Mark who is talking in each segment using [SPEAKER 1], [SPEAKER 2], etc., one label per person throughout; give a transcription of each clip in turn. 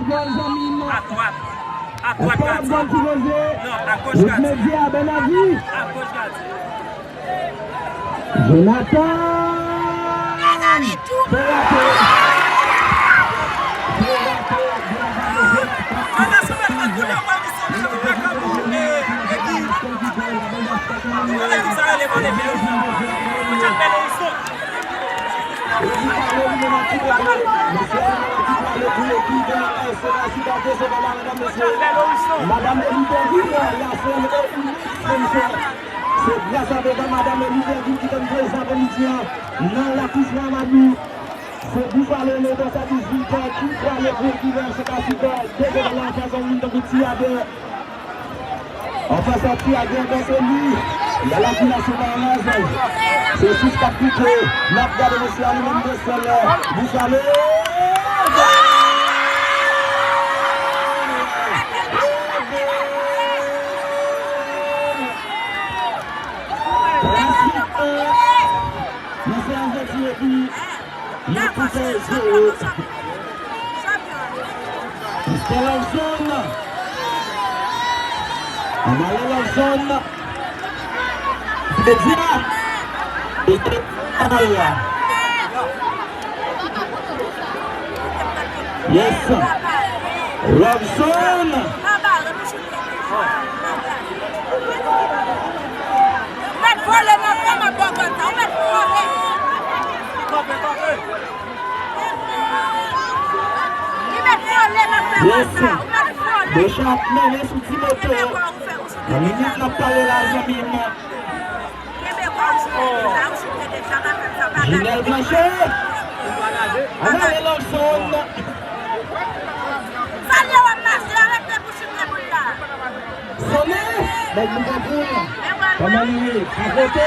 [SPEAKER 1] À droite. À droite, gardien. Non, à gauche, gardien. À gauche, gardien.
[SPEAKER 2] Jonathan. Madame c'est grâce à Madame Liberville qui donne présent pour midi dans l'accouchement Manu. C'est Bouffalo dans sa 18 ans qui croit le groupe qui vient c'est super dès la façon de petit à deux. On va sortir à bien contre lui. Il y a la filiation dans l'âge. C'est 6 capitaux. N'a pas de monsieur à lui-même de seul. Bouffalo. Yes, Robson. Yes, le champion est sous Timothée. La minute n'a pas la jamine. Ginelle Blanchet. Allez, Robson. Sonné, mais nous avons comment lui, à côté,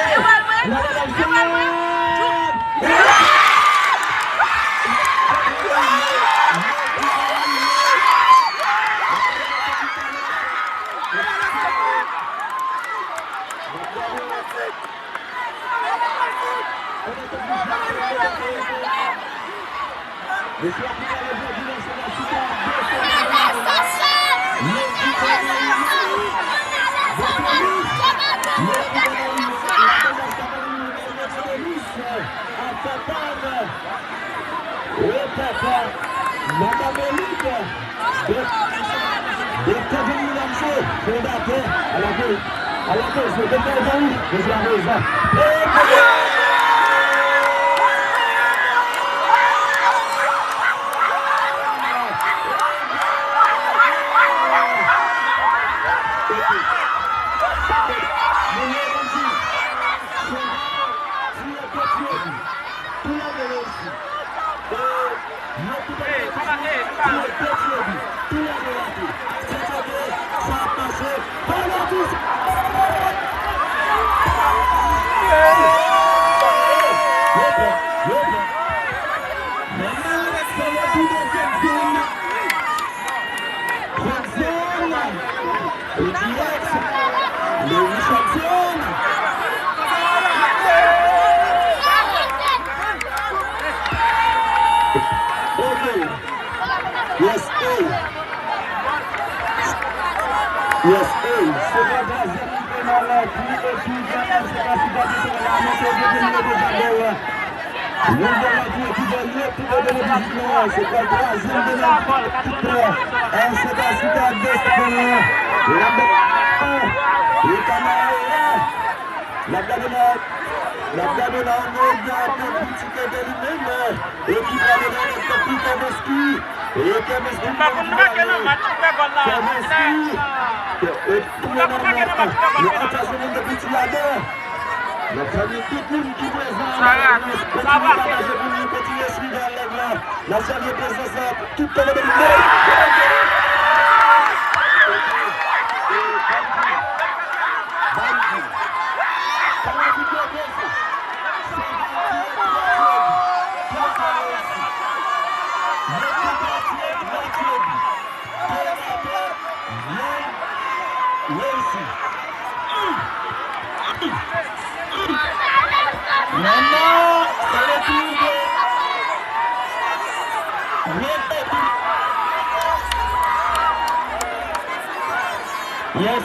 [SPEAKER 2] Yes.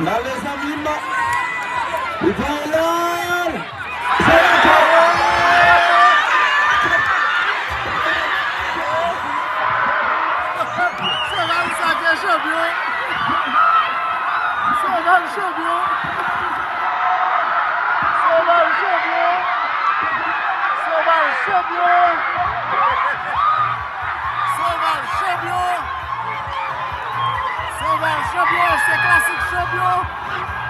[SPEAKER 2] Là les amis, voilà.
[SPEAKER 3] Champion, c'est classique champion.